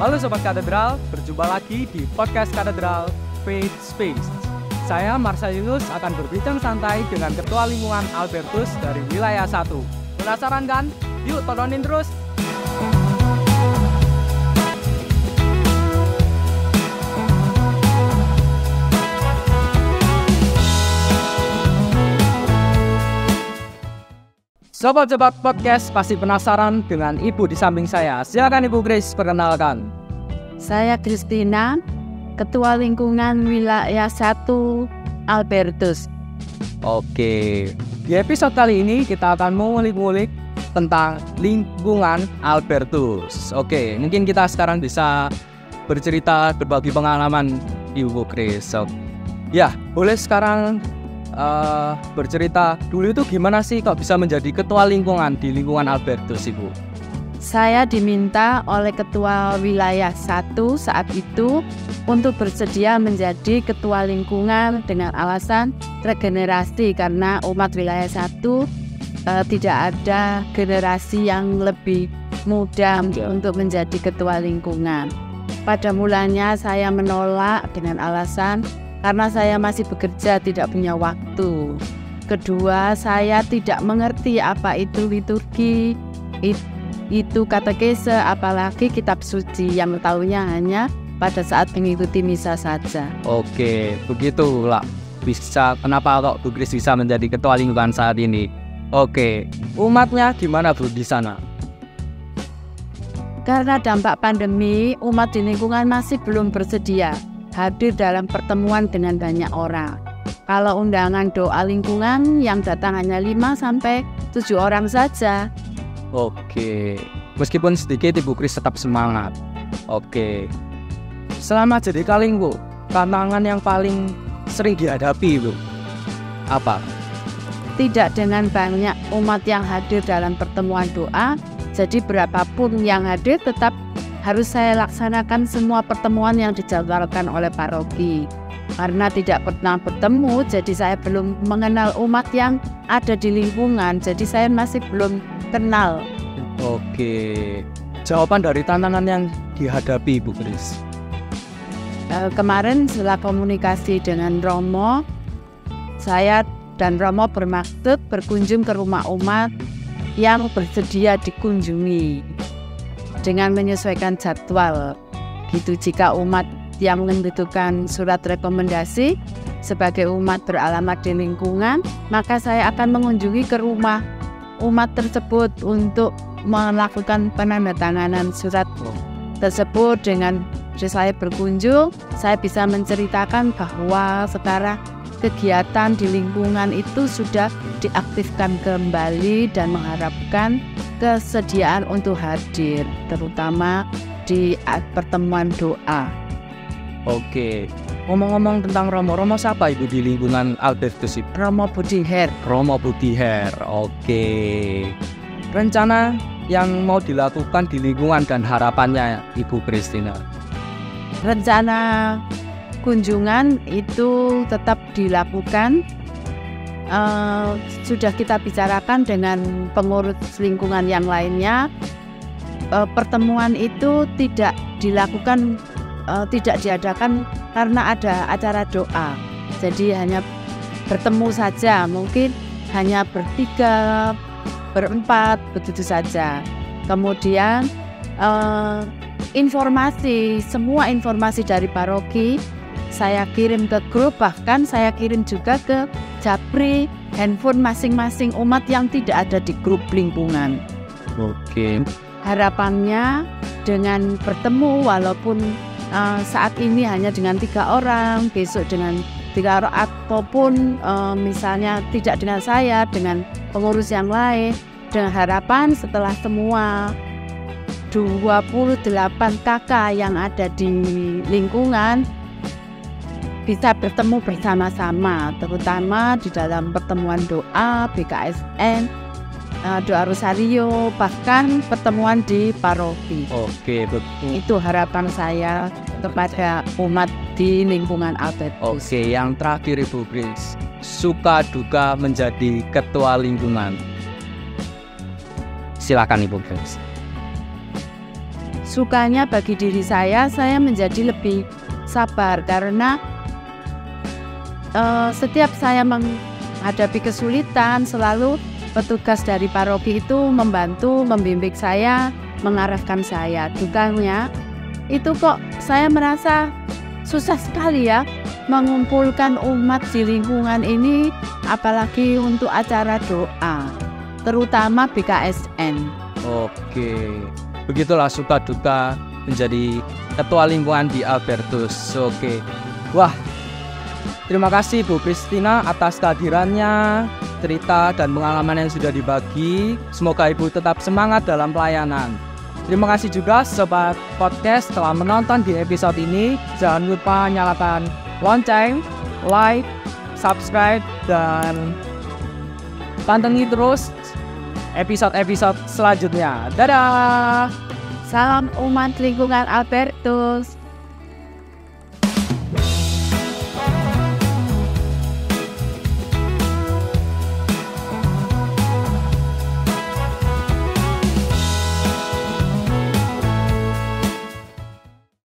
Halo Sobat Katedral, berjumpa lagi di podcast Katedral Faith Space. Saya Marsha Yunus akan berbincang santai dengan Ketua Lingkungan Albertus dari Wilayah 1. Penasaran kan? Yuk tontonin terus! Sobat-sobat podcast pasti penasaran dengan ibu di samping saya. Silakan Ibu Grace perkenalkan. Saya Kristina, Ketua Lingkungan Wilayah 1 Albertus. Oke, di episode kali ini kita akan mengulik-ngulik tentang lingkungan Albertus. Oke, mungkin kita sekarang bisa bercerita, berbagi pengalaman Ibu Grace. Ya, boleh sekarang bercerita dulu itu gimana sih kok bisa menjadi ketua lingkungan di lingkungan Albertus, Ibu? Saya diminta oleh Ketua Wilayah 1 saat itu untuk bersedia menjadi ketua lingkungan dengan alasan regenerasi, karena umat Wilayah 1 tidak ada generasi yang lebih muda untuk menjadi ketua lingkungan. Pada mulanya saya menolak dengan alasan karena saya masih bekerja, tidak punya waktu. Kedua, saya tidak mengerti apa itu liturgi, itu katekese, apalagi kitab suci, yang tahunya hanya pada saat mengikuti misa saja. Oke, begitulah bisa kenapa kok Bu Grace bisa menjadi ketua lingkungan saat ini. Oke, umatnya gimana Bu di sana? Karena dampak pandemi, umat di lingkungan masih belum bersedia hadir dalam pertemuan dengan banyak orang. Kalau undangan doa lingkungan yang datang hanya 5-7 orang saja. Oke, meskipun sedikit Ibu Grace tetap semangat. Oke, selama jadi kaling Bu, tantangan yang paling sering dihadapi Bu, apa? Tidak dengan banyak umat yang hadir dalam pertemuan doa, jadi berapapun yang hadir tetap harus saya laksanakan semua pertemuan yang dijadwalkan oleh paroki. Karena tidak pernah bertemu, jadi saya belum mengenal umat yang ada di lingkungan, jadi saya masih belum kenal. Oke, jawaban dari tantangan yang dihadapi Bu Grace. Kemarin setelah komunikasi dengan Romo, saya dan Romo bermaksud berkunjung ke rumah umat yang bersedia dikunjungi dengan menyesuaikan jadwal. Gitu, jika umat yang membutuhkan surat rekomendasi sebagai umat beralamat di lingkungan, maka saya akan mengunjungi ke rumah umat tersebut untuk melakukan penandatanganan surat tersebut. Dengan saya berkunjung, saya bisa menceritakan bahwa sekarang kegiatan di lingkungan itu sudah diaktifkan kembali dan mengharapkan kesediaan untuk hadir, terutama di pertemuan doa. Oke, ngomong-ngomong tentang Romo siapa Ibu di lingkungan Albertus? Romo Budiher. Romo Budiher, oke. Rencana yang mau dilakukan di lingkungan dan harapannya Ibu Kristina? Rencana kunjungan itu tetap dilakukan. Sudah kita bicarakan dengan pengurus lingkungan yang lainnya. Pertemuan itu tidak dilakukan, tidak diadakan karena ada acara doa. Jadi hanya bertemu saja, mungkin hanya bertiga, berempat, begitu saja. Kemudian semua informasi dari paroki saya kirim ke grup, bahkan saya kirim juga ke Japri, handphone masing-masing umat yang tidak ada di grup lingkungan. Oke. Harapannya dengan bertemu, walaupun saat ini hanya dengan 3 orang, besok dengan 3 orang, ataupun misalnya tidak dengan saya, dengan pengurus yang lain, dengan harapan setelah semua 28 kakak yang ada di lingkungan bisa bertemu bersama-sama, terutama di dalam pertemuan doa, BKSN, doa Rosario, bahkan pertemuan di paroki. Oke, betul. Itu harapan saya kepada umat di lingkungan Albertus. Oke, yang terakhir Ibu Grace, suka duka menjadi ketua lingkungan. Silakan Ibu Grace. sukanya bagi diri saya menjadi lebih sabar karena setiap saya menghadapi kesulitan selalu petugas dari paroki itu membantu, membimbing saya, mengarahkan saya. Dukanya itu kok saya merasa susah sekali ya mengumpulkan umat di lingkungan ini, apalagi untuk acara doa, terutama BKSN. Oke, begitulah suka duka menjadi ketua lingkungan di Albertus. Oke, wah, terima kasih Bu Christina atas kehadirannya, cerita dan pengalaman yang sudah dibagi. Semoga Ibu tetap semangat dalam pelayanan. Terima kasih juga Sobat Podcast telah menonton di episode ini. Jangan lupa nyalakan lonceng, like, subscribe, dan pantengin terus episode-episode selanjutnya. Dadah! Salam umat lingkungan Albertus.